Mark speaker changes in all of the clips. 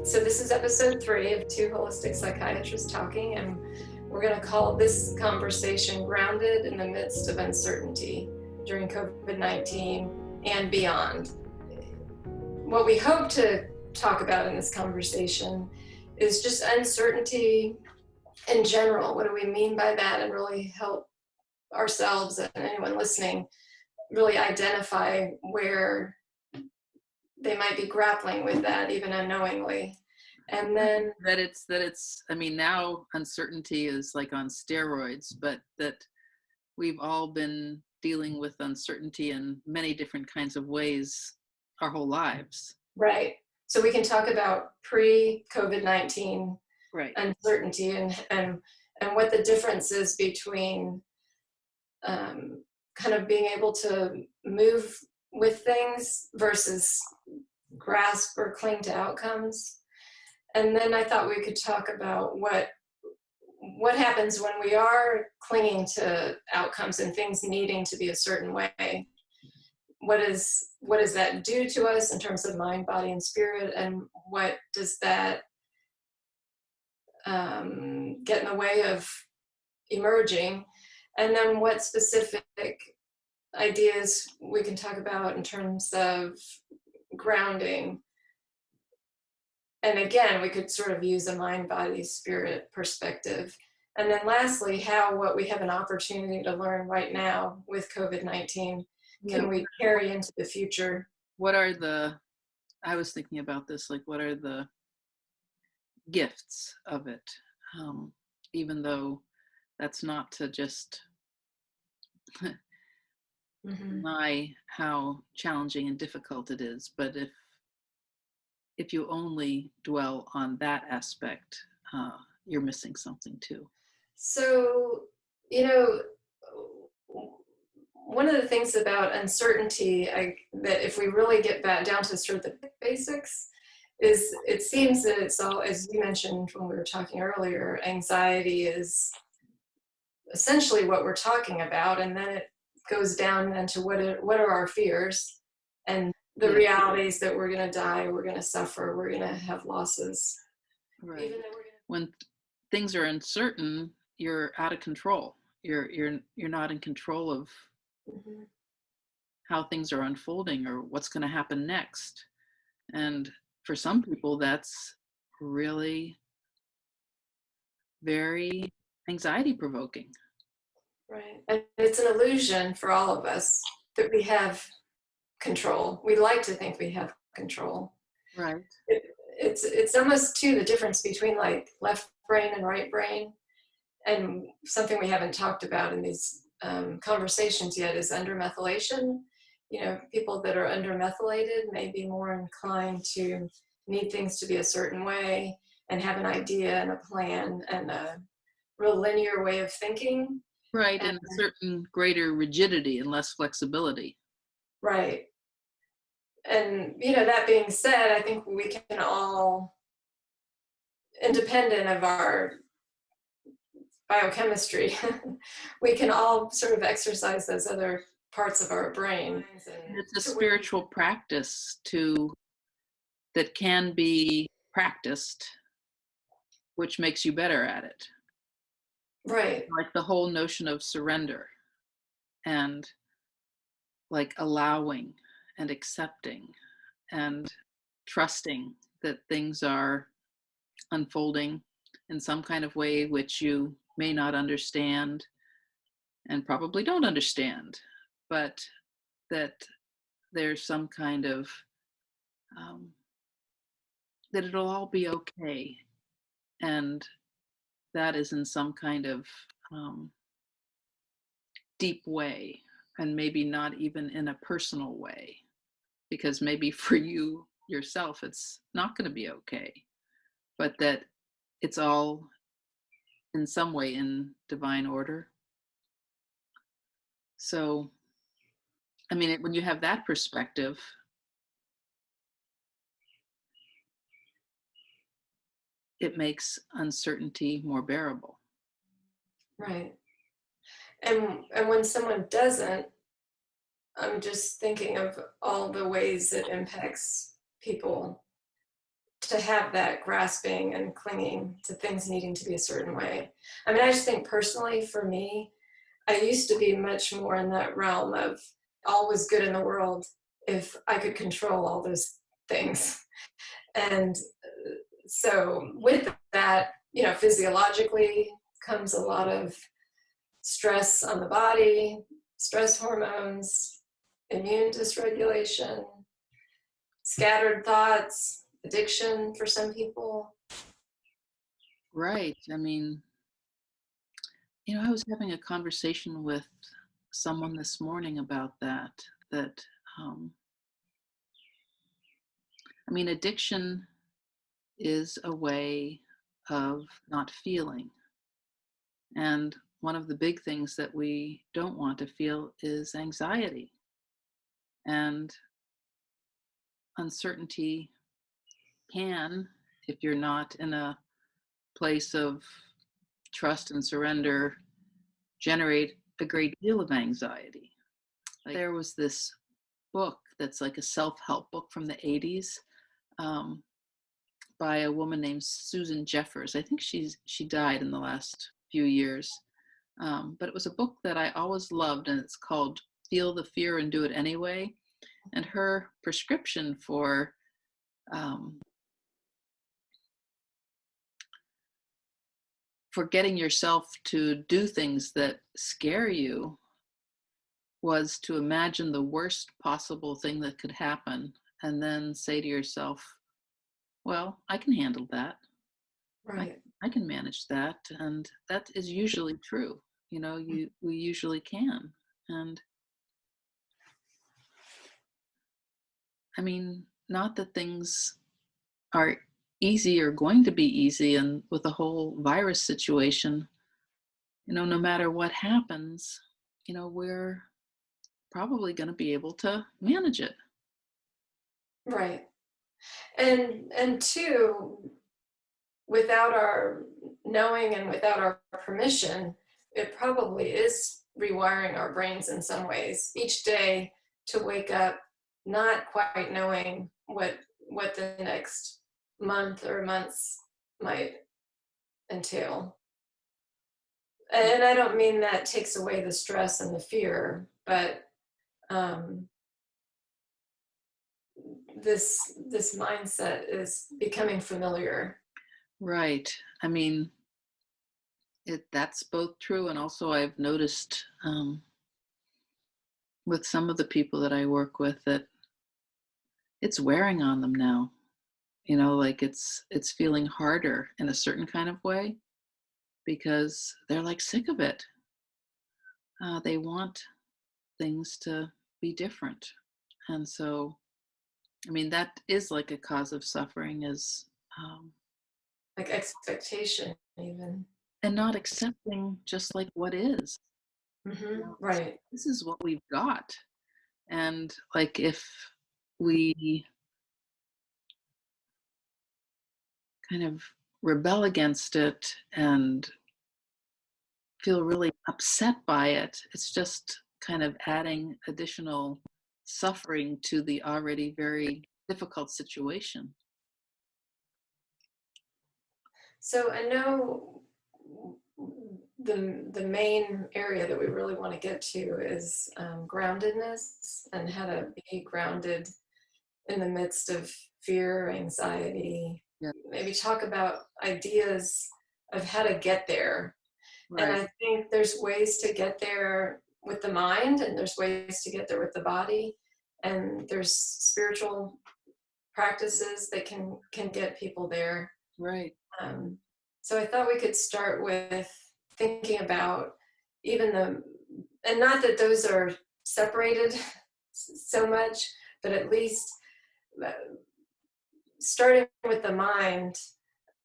Speaker 1: So this is episode 3 of Two Holistic Psychiatrists Talking, and we're going to call this conversation Grounded in the Midst of Uncertainty during COVID-19 and beyond. What we hope to talk about in this conversation is just uncertainty in general. What do we mean by that, and really help ourselves and anyone listening really identify where they might be grappling with that, even unknowingly. And then
Speaker 2: that it's I mean, now uncertainty is like on steroids, but that we've all been dealing with uncertainty in many different kinds of ways our whole lives.
Speaker 1: Right. So we can talk about pre-COVID-19 uncertainty and what the difference is between kind of being able to move with things versus grasp or cling to outcomes. And then I thought we could talk about what happens when we are clinging to outcomes and things needing to be a certain way. What does that do to us in terms of mind, body, and spirit? And what does that get in the way of emerging? And then what specific ideas we can talk about in terms of grounding. And again, we could sort of use a mind, body, spirit perspective. And then lastly, what we have an opportunity to learn right now with COVID-19 can we carry into the future?
Speaker 2: I was thinking about this, like, what are the gifts of it? Even though that's not to just deny how challenging and difficult it is, but if you only dwell on that aspect, you're missing something too.
Speaker 1: So, one of the things about uncertainty, that if we really get back down to sort of the basics, is it seems that it's all, as you mentioned when we were talking earlier, anxiety is essentially what we're talking about, and then it goes down into what are our fears and the realities that we're going to die, we're going to suffer, we're going to have losses.
Speaker 2: Right. When things are uncertain, you're out of control. You're not in control of how things are unfolding or what's going to happen next. And for some people, that's really very anxiety provoking.
Speaker 1: Right. And it's an illusion for all of us that we have control. We like to think we have control.
Speaker 2: Right.
Speaker 1: It's almost too the difference between like left brain and right brain. And something we haven't talked about in these conversations yet is undermethylation. People that are undermethylated may be more inclined to need things to be a certain way and have an idea and a plan and a real linear way of thinking.
Speaker 2: Right, and a certain greater rigidity and less flexibility.
Speaker 1: Right. And, that being said, I think we can all, independent of our biochemistry, we can all sort of exercise those other parts of our brain.
Speaker 2: It's a spiritual practice that can be practiced, which makes you better at it.
Speaker 1: Right.
Speaker 2: Like the whole notion of surrender and like allowing and accepting and trusting that things are unfolding in some kind of way which you may not understand and probably don't understand, but that there's some kind of that it'll all be okay, and that is in some kind of deep way, and maybe not even in a personal way, because maybe for you yourself it's not going to be okay, but that it's all in some way in divine order. So, I mean, when you have that perspective, it makes uncertainty more bearable.
Speaker 1: Right. And when someone doesn't, I'm just thinking of all the ways it impacts people to have that grasping and clinging to things needing to be a certain way. I mean, I just think personally for me, I used to be much more in that realm of all was good in the world if I could control all those things. And so with that, physiologically comes a lot of stress on the body, stress hormones, immune dysregulation, scattered thoughts, addiction for some people.
Speaker 2: Right. I mean, I was having a conversation with someone this morning about that, um, I mean, addiction is a way of not feeling. And one of the big things that we don't want to feel is anxiety. And uncertainty can, if you're not in a place of trust and surrender, generate a great deal of anxiety. Like, there was this book that's like a self-help book from the 80s, um, by a woman named Susan Jeffers. I think she died in the last few years. But it was a book that I always loved, and it's called Feel the Fear and Do It Anyway. And her prescription um, for getting yourself to do things that scare you was to imagine the worst possible thing that could happen and then say to yourself, well, I can handle that. I,
Speaker 1: Right.
Speaker 2: I can manage that. And that is usually true. We usually can. And I mean, not that things are easy or going to be easy. And with the whole virus situation, no matter what happens, we're probably going to be able to manage it.
Speaker 1: Right. And two, without our knowing and without our permission, it probably is rewiring our brains in some ways each day to wake up not quite knowing what the next month or months might entail. And I don't mean that takes away the stress and the fear, but um, this mindset is becoming familiar.
Speaker 2: Right. I mean, that's both true, and also I've noticed, with some of the people that I work with, that it's wearing on them now. Like it's feeling harder in a certain kind of way because they're like sick of it. They want things to be different, and so I mean that is like a cause of suffering, is um,
Speaker 1: Like expectation even.
Speaker 2: and not accepting just like what is.
Speaker 1: Right.
Speaker 2: This is what we've got. And like if we kind of rebel against it and feel really upset by it, it's just kind of adding additional suffering to the already very difficult situation.
Speaker 1: So I know the main area that we really want to get to is groundedness and how to be grounded in the midst of fear, anxiety.
Speaker 2: Yeah,
Speaker 1: Maybe talk about ideas of how to get there. And
Speaker 2: right,
Speaker 1: I think there's ways to get there with the mind, and there's ways to get there with the body, and there's spiritual practices that can get people there.
Speaker 2: right,
Speaker 1: Um, so I thought we could start with thinking about even and not that those are separated so much, but at least uh, starting with the mind.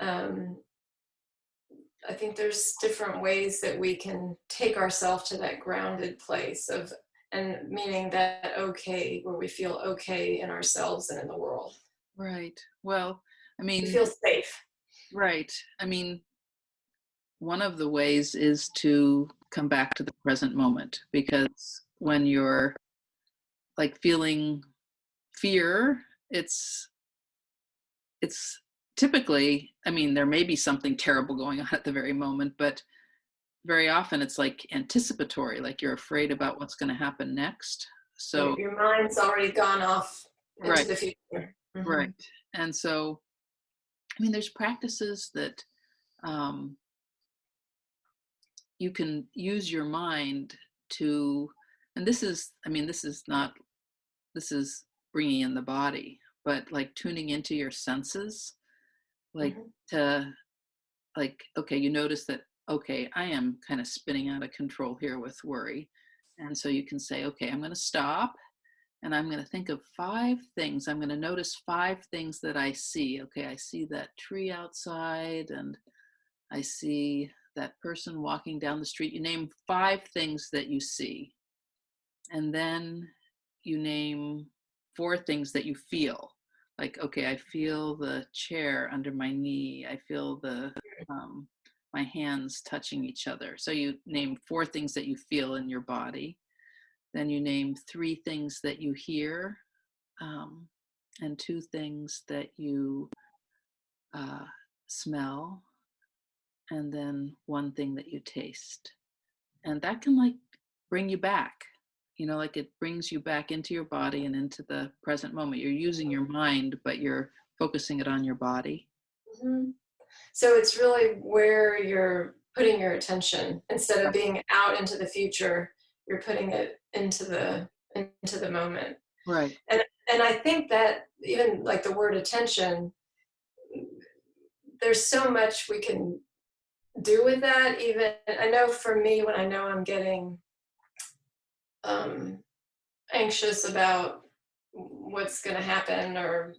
Speaker 1: um, I think there's different ways that we can take ourselves to that grounded place of, and meaning that okay, where we feel okay in ourselves and in the world.
Speaker 2: right. Well, I
Speaker 1: We
Speaker 2: mean,
Speaker 1: feel safe.
Speaker 2: right. I mean, one of the ways is to come back to the present moment, because when you're like feeling fear, it's typically, I mean, there may be something terrible going on at the very moment, but very often it's like anticipatory, like you're afraid about what's going to happen next. So,
Speaker 1: Your mind's already gone off into
Speaker 2: right,
Speaker 1: the future.
Speaker 2: right. And so, I mean, there's practices that um, you can use your mind to, and this is, I mean, this is bringing in the body, but like tuning into your senses, like
Speaker 1: Mhm.
Speaker 2: to, like, okay, you notice that, okay, I am kind of spinning out of control here with worry. And so you can say, okay, I'm going to stop and I'm going to think of 5 things. I'm going to notice 5 things that I see. Okay, I see that tree outside and I see that person walking down the street. You name 5 things that you see. And then you name 4 things that you feel. Like, okay, I feel the chair under my knee. I feel the my hands touching each other. So you name 4 things that you feel in your body. Then you name 3 things that you hear, and 2 things that you uh, smell, and then 1 thing that you taste. And that can like bring you back, like it brings you back into your body and into the present moment. You're using your mind, but you're focusing it on your body.
Speaker 1: Mhm. So it's really where you're putting your attention instead of being out into the future. You're putting it into the moment,
Speaker 2: Right.
Speaker 1: and I think that even like the word attention, there's so much we can do with that. Even I know for me, when I know I'm getting um, anxious about what's going to happen or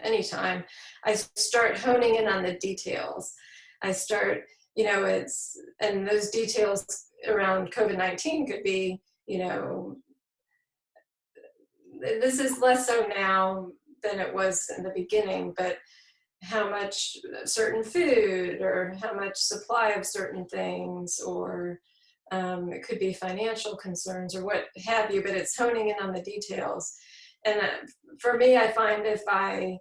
Speaker 1: anytime, I start honing in on the details. I start, and those details around COVID-19 could be, this is less so now than it was in the beginning, but how much certain food or how much supply of certain things, or it could be financial concerns or what have you, but it's honing in on the details. And for me, I find if I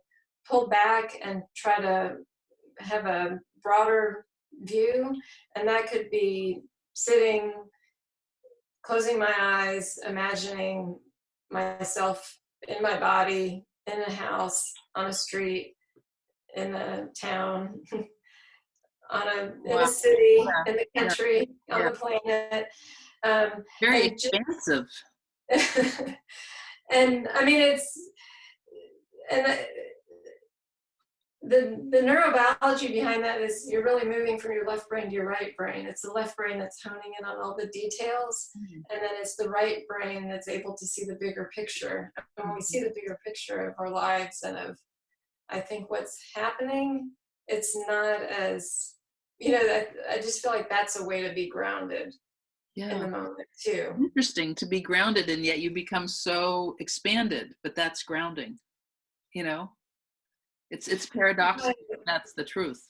Speaker 1: pull back and try to have a broader view, and that could be sitting, closing my eyes, imagining myself in my body, in a house, on a street, in a town, in a
Speaker 2: Wow.
Speaker 1: city,
Speaker 2: Yeah.
Speaker 1: in the
Speaker 2: Yeah.
Speaker 1: country, on
Speaker 2: Yeah.
Speaker 1: the planet, um,
Speaker 2: Very
Speaker 1: and
Speaker 2: expansive.
Speaker 1: and I mean and the neurobiology behind that is you're really moving from your left brain to your right brain. It's the left brain that's honing in on all the details, and then it's the right brain that's able to see the bigger picture. And when we see the bigger picture of our lives and of, I think, what's happening, it's not as, I just feel like that's a way to be grounded in
Speaker 2: Yeah.
Speaker 1: the moment too.
Speaker 2: Interesting to be grounded, and yet you become so expanded, but that's grounding, you know? It's paradoxical. That's the truth.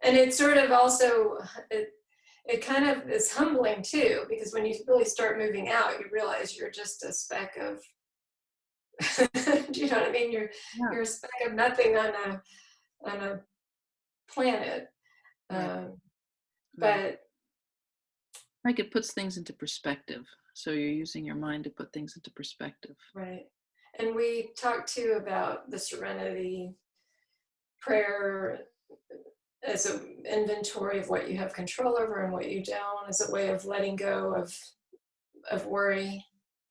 Speaker 1: And it's sort of also, it kind of is humbling too, because when you really start moving out, you realize you're just a speck of, do you know what I mean?
Speaker 2: Yeah.
Speaker 1: You're a speck of nothing on a planet.
Speaker 2: Right.
Speaker 1: Um,
Speaker 2: Right.
Speaker 1: but
Speaker 2: Like it puts things into perspective. So you're using your mind to put things into perspective.
Speaker 1: right. And we talked too about the serenity prayer as an inventory of what you have control over and what you don't, as a way of letting go of worry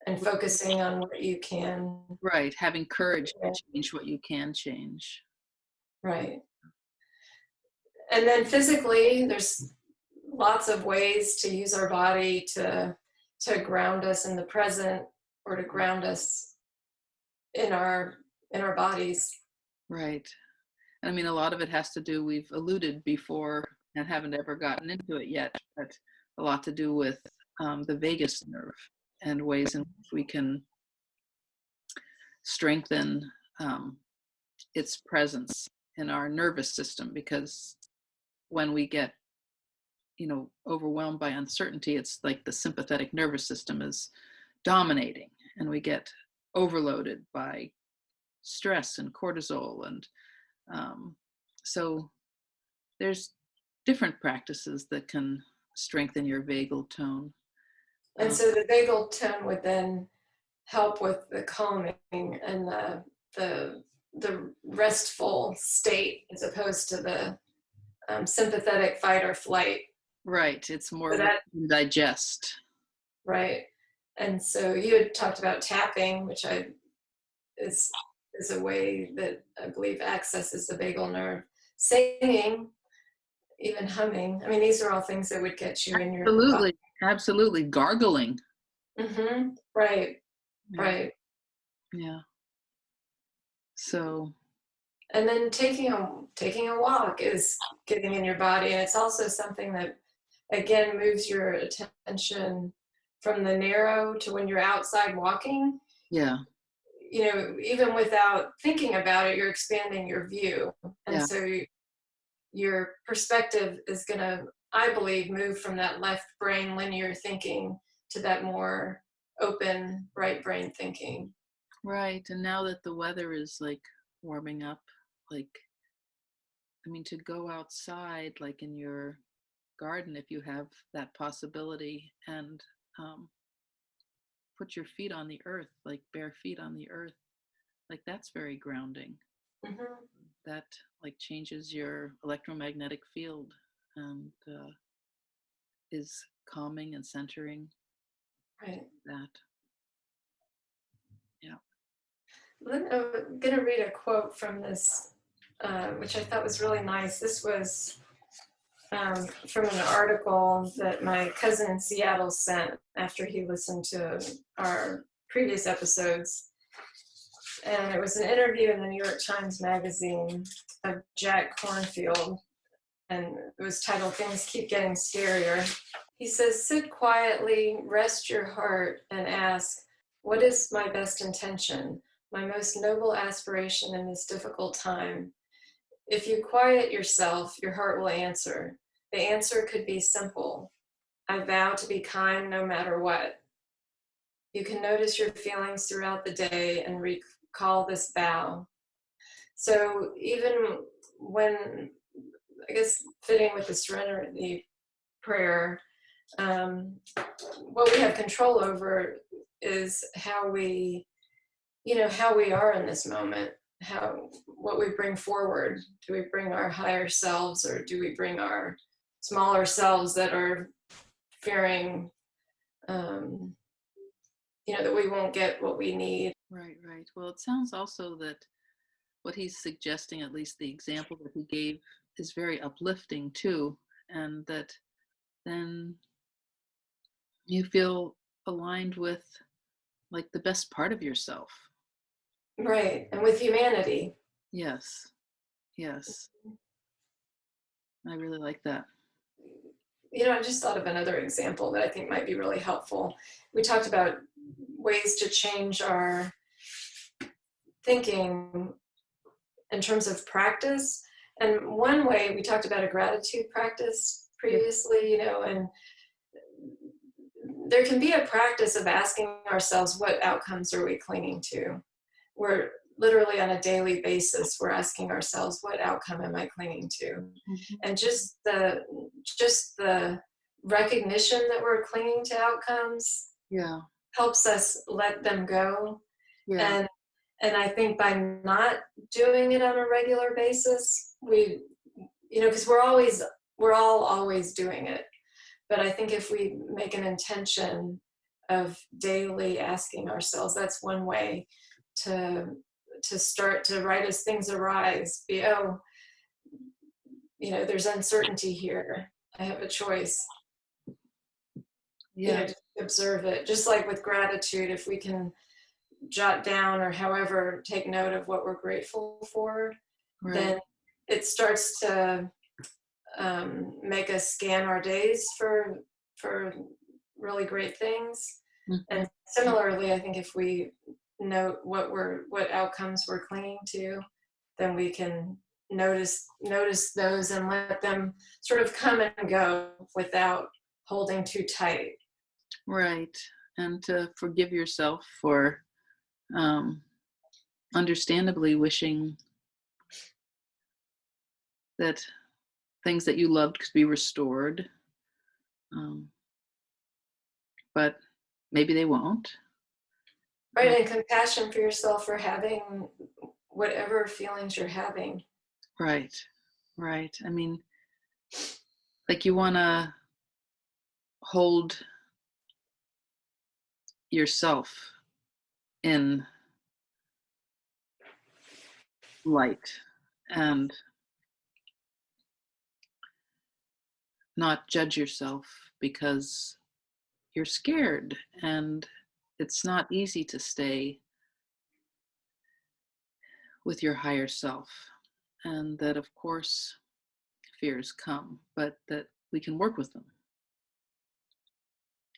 Speaker 1: and focusing on what you can.
Speaker 2: Right. Having courage to change what you can change.
Speaker 1: Right. And then physically, there's lots of ways to use our body to ground us in the present, or to ground us in our bodies.
Speaker 2: Right. I mean, a lot of it has to do, we've alluded before and haven't ever gotten into it yet, but a lot to do with the vagus nerve and ways in which we can strengthen its presence in our nervous system. Because when we get, overwhelmed by uncertainty, it's like the sympathetic nervous system is dominating, and we get overloaded by stress and cortisol and So there's different practices that can strengthen your vagal tone.
Speaker 1: And
Speaker 2: Um,
Speaker 1: so the vagal tone would then help with the calming and the the restful state as opposed to the sympathetic fight or flight.
Speaker 2: right. It's more
Speaker 1: So
Speaker 2: what
Speaker 1: that
Speaker 2: you can digest.
Speaker 1: right. And so you had talked about tapping, which I is is a way that I believe accesses the vagal nerve. Singing, even humming. I mean, these are all things that would get you in your body.
Speaker 2: Absolutely. Absolutely. Gargling.
Speaker 1: Right,
Speaker 2: Yeah.
Speaker 1: right.
Speaker 2: Yeah. So,
Speaker 1: And then taking a walk is getting in your body, and it's also something that again moves your attention from the narrow to when you're outside walking.
Speaker 2: yeah.
Speaker 1: Even without thinking about it, you're expanding your view, and
Speaker 2: Yeah.
Speaker 1: so your perspective is going to, I believe, move from that left brain linear thinking to that more open right brain thinking.
Speaker 2: Right. And now that the weather is like warming up, like, I mean, to go outside, like in your garden, if you have that possibility, and um, put your feet on the earth, like bare feet on the earth, like that's very grounding.
Speaker 1: Hmm.
Speaker 2: That like changes your electromagnetic field and is calming and centering
Speaker 1: Right.
Speaker 2: that. Yeah.
Speaker 1: I'm going to read a quote from this, which I thought was really nice. This was from an article that my cousin in Seattle sent after he listened to our previous episodes. And it was an interview in the New York Times Magazine of Jack Cornfield, and it was titled Things Keep Getting Scarier. He says, sit quietly, rest your heart, and ask, what is my best intention, my most noble aspiration in this difficult time? If you quiet yourself, your heart will answer. The answer could be simple. I vow to be kind no matter what. You can notice your feelings throughout the day and recall this vow. So even when, I guess, fitting with the serenity prayer, what we have control over is how we are in this moment, what we bring forward. Do we bring our higher selves, or do we bring our smaller selves that are fearing, um, that we won't get what we need?
Speaker 2: Right, right. Well, it sounds also that what he's suggesting, at least the example that he gave, is very uplifting too, and that then you feel aligned with like the best part of yourself.
Speaker 1: Right, and with humanity.
Speaker 2: Yes, yes. I really like that.
Speaker 1: I just thought of another example that I think might be really helpful. We talked about ways to change our thinking in terms of practice. And one way we talked about a gratitude practice
Speaker 2: Yeah,
Speaker 1: previously, and there can be a practice of asking ourselves, what outcomes are we clinging to? We're literally on a daily basis, we're asking ourselves, what outcome am I clinging to?
Speaker 2: mhm.
Speaker 1: And just the recognition that we're clinging to outcomes
Speaker 2: Yeah,
Speaker 1: helps us let them go.
Speaker 2: yeah,
Speaker 1: And I think by not doing it on a regular basis, because we're all always doing it. But I think if we make an intention of daily asking ourselves, that's one way to start to, right as things arise, there's uncertainty here. I have a choice.
Speaker 2: yeah,
Speaker 1: To observe it. Just like with gratitude, if we can jot down or however take note of what we're grateful for,
Speaker 2: right.
Speaker 1: then it starts to make us scan our days for really great things.
Speaker 2: Mhm.
Speaker 1: And similarly, I think if we note what outcomes we're clinging to, then we can notice those and let them sort of come and go without holding too tight.
Speaker 2: Right. And to forgive yourself for um, understandably wishing that things that you loved could be restored, um, but maybe they won't.
Speaker 1: Right, and compassion for yourself for having whatever feelings you're having.
Speaker 2: Right, right. I mean, like you want to hold yourself in light and not judge yourself because you're scared, and it's not easy to stay with your higher self. And that, of course, fears come, but that we can work with them.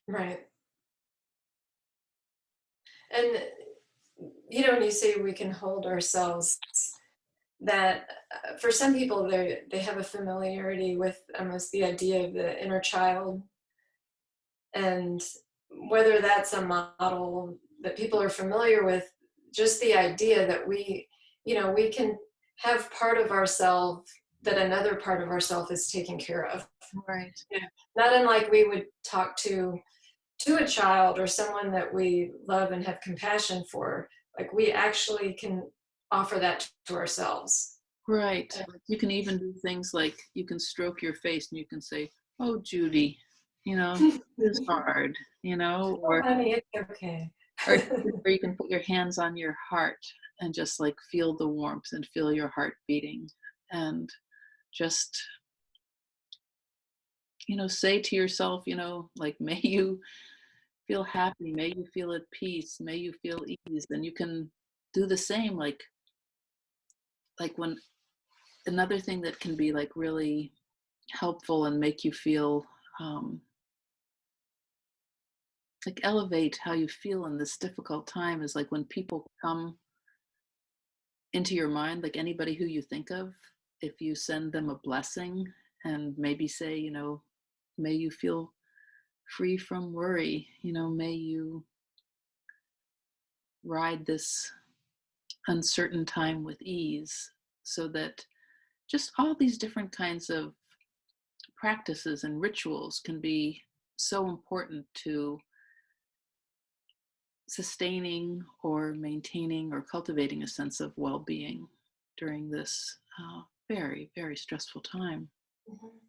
Speaker 1: Right. And, when you say we can hold ourselves, that for some people they have a familiarity with almost the idea of the inner child, and whether that's a model that people are familiar with, just the idea that we can have part of ourselves that another part of ourselves is taken care of.
Speaker 2: Right.
Speaker 1: Yeah. Not unlike we would talk to a child or someone that we love and have compassion for, like we actually can offer that to ourselves.
Speaker 2: Right. You can even do things like you can stroke your face and you can say, "Oh, Judy, it's hard,"
Speaker 1: Oh,
Speaker 2: or
Speaker 1: honey, it's okay.
Speaker 2: or or you can put your hands on your heart and just like feel the warmth and feel your heart beating, and just say to yourself, like, may you feel happy, may you feel at peace, may you feel ease. And you can do the same, like when another thing that can be like really helpful and make you feel like elevate how you feel in this difficult time is like when people come into your mind, like anybody who you think of, if you send them a blessing and maybe say, may you feel free from worry, may you ride this uncertain time with ease, so that just all these different kinds of practices and rituals can be so important to sustaining or maintaining or cultivating a sense of well-being during this very, very stressful time.
Speaker 1: Mhm.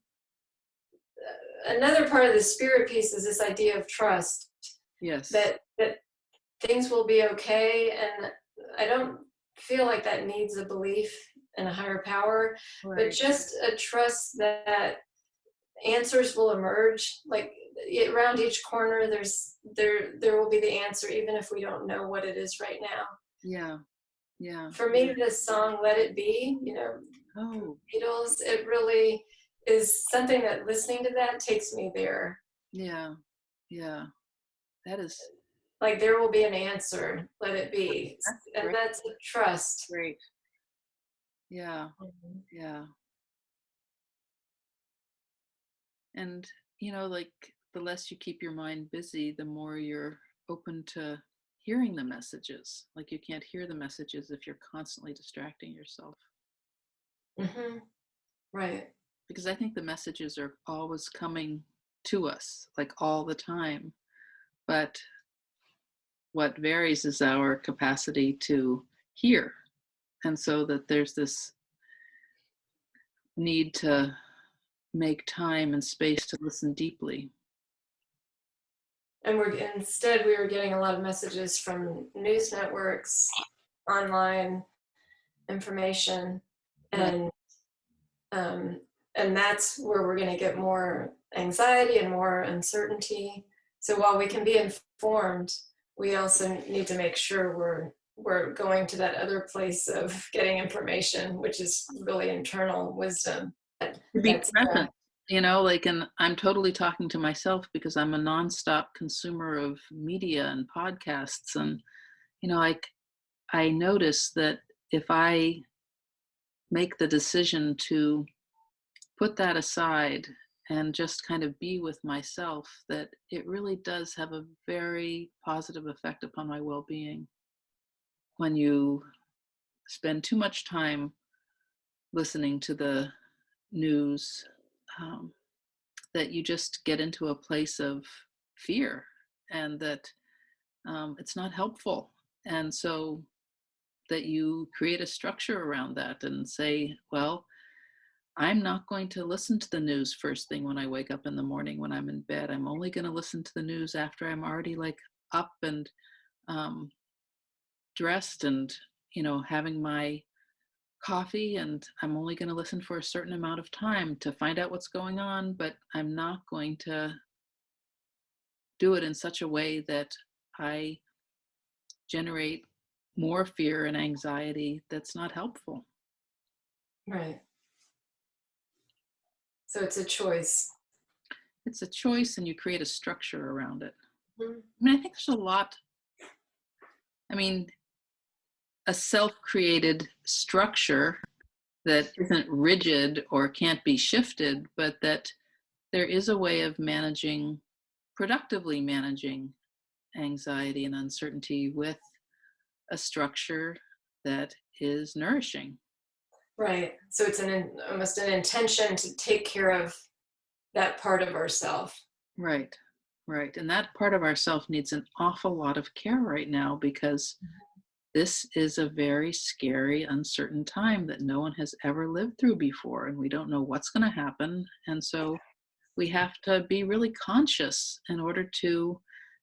Speaker 1: Another part of the spirit piece is this idea of trust,
Speaker 2: Yes.
Speaker 1: that things will be okay, and I don't feel like that needs a belief in a higher power, but
Speaker 2: Right.
Speaker 1: just a trust that answers will emerge. Like around each corner, there will be the answer, even if we don't know what it is right now.
Speaker 2: Yeah. Yeah.
Speaker 1: For me, this song "Let It Be,"
Speaker 2: Oh,
Speaker 1: Beatles, it really is something that listening to that takes me there.
Speaker 2: yeah. Yeah. That is
Speaker 1: Like there will be an answer. Let it be,
Speaker 2: that's
Speaker 1: and
Speaker 2: great.
Speaker 1: that's a trust.
Speaker 2: Great. Yeah.
Speaker 1: Mhm.
Speaker 2: Yeah. And like the less you keep your mind busy, the more you're open to hearing the messages. Like you can't hear the messages if you're constantly distracting yourself.
Speaker 1: Mhm. Right.
Speaker 2: Because I think the messages are always coming to us, like all the time. But what varies is our capacity to hear. And so that there's this need to make time and space to listen deeply.
Speaker 1: And we were getting a lot of messages from news networks, online information,
Speaker 2: Right.
Speaker 1: and um, and that's where we're going to get more anxiety and more uncertainty. So while we can be informed, we also need to make sure we're going to that other place of getting information, which is really internal wisdom.
Speaker 2: To be
Speaker 1: That's
Speaker 2: present, like, and I'm totally talking to myself because I'm a nonstop consumer of media and podcasts. And, I notice that if I make the decision to put that aside and just kind of be with myself, that it really does have a very positive effect upon my well-being. When you spend too much time listening to the news, um, that you just get into a place of fear, and that it's not helpful. And so that you create a structure around that and say, well, I'm not going to listen to the news first thing when I wake up in the morning when I'm in bed. I'm only going to listen to the news after I'm already like up and um, dressed and, having my coffee. And I'm only going to listen for a certain amount of time to find out what's going on, but I'm not going to do it in such a way that I generate more fear and anxiety that's not helpful.
Speaker 1: Right. So it's a choice.
Speaker 2: It's a choice, and you create a structure around it.
Speaker 1: Mhm.
Speaker 2: I mean, I think there's a lot, I mean, a self-created structure that isn't rigid or can't be shifted, but that there is a way of productively managing anxiety and uncertainty with a structure that is nourishing.
Speaker 1: Right. So it's almost an intention to take care of that part of ourself.
Speaker 2: Right, right. And that part of ourself needs an awful lot of care right now, because this is a very scary, uncertain time that no one has ever lived through before, and we don't know what's going to happen. And so we have to be really conscious in order to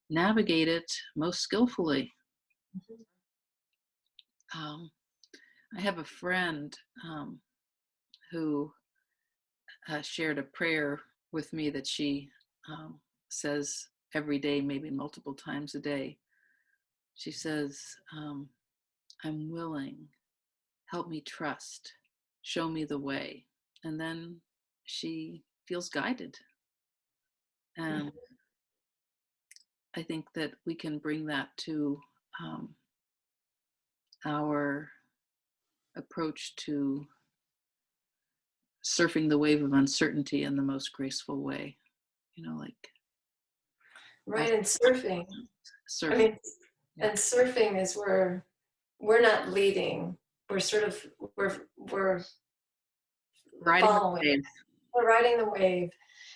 Speaker 2: navigate it most skillfully.
Speaker 1: Mhm.
Speaker 2: Um, I have a friend who shared a prayer with me that she um, says every day, maybe multiple times a day. She says, I'm willing, help me trust, show me the way. And then she feels guided. And I think that we can bring that to um, our approach to surfing the wave of uncertainty in the most graceful way. Like
Speaker 1: Right.
Speaker 2: as
Speaker 1: And surfing. I
Speaker 2: surfing.
Speaker 1: mean,
Speaker 2: Yeah.
Speaker 1: and surfing is where we're not leading. We're sort of we're
Speaker 2: Riding the
Speaker 1: following.
Speaker 2: wave.
Speaker 1: We're riding the wave.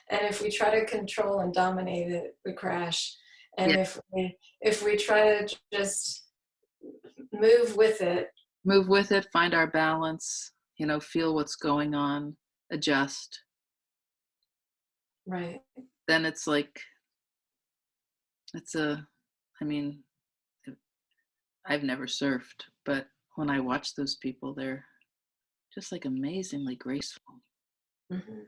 Speaker 1: And if we try to control and dominate it, we crash.
Speaker 2: Yeah.
Speaker 1: And if we try to just move with it,
Speaker 2: Move with it, find our balance, feel what's going on, adjust.
Speaker 1: right.
Speaker 2: Then it's like, it's a, I mean, I've never surfed, but when I watch those people, they're just like amazingly graceful.
Speaker 1: Mhm.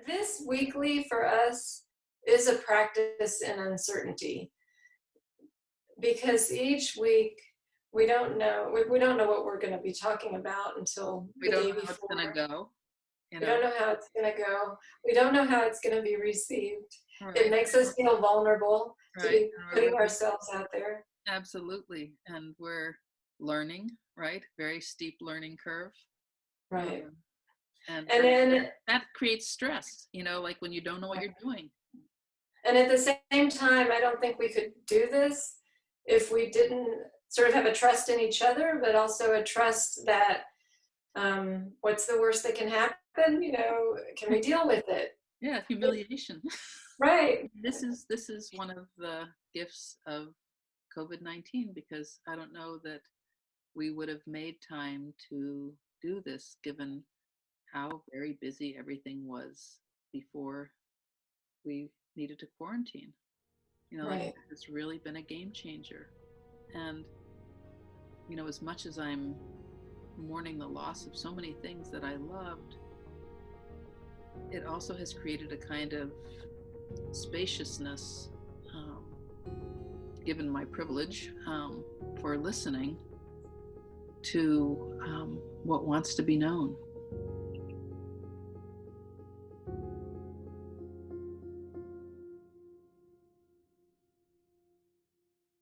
Speaker 1: This weekly for us is a practice in uncertainty, because each week we don't know what we're going to be talking about until
Speaker 2: We
Speaker 1: the
Speaker 2: don't
Speaker 1: day
Speaker 2: know how it's going to
Speaker 1: before.
Speaker 2: go,
Speaker 1: We don't know how it's going to go. We don't know how it's going to be received. It
Speaker 2: Right,
Speaker 1: makes us feel vulnerable to
Speaker 2: right.
Speaker 1: be
Speaker 2: And we're
Speaker 1: putting
Speaker 2: really,
Speaker 1: ourselves out there.
Speaker 2: absolutely. And we're learning, right? Very steep learning curve.
Speaker 1: Right.
Speaker 2: Um, and
Speaker 1: And then
Speaker 2: that creates stress, like when you don't know what you're doing.
Speaker 1: and at the same time, I don't think we could do this if we didn't sort of have a trust in each other, but also a trust that what's the worst that can happen? Can we deal with it?
Speaker 2: Yeah, humiliation.
Speaker 1: Right.
Speaker 2: This is one of the gifts of COVID-19, because I don't know that we would have made time to do this given how very busy everything was before we needed to quarantine. Like,
Speaker 1: Right.
Speaker 2: it's really been a game changer. And, as much as I'm mourning the loss of so many things that I loved, it also has created a kind of spaciousness, um, given my privilege, for listening to what wants to be known.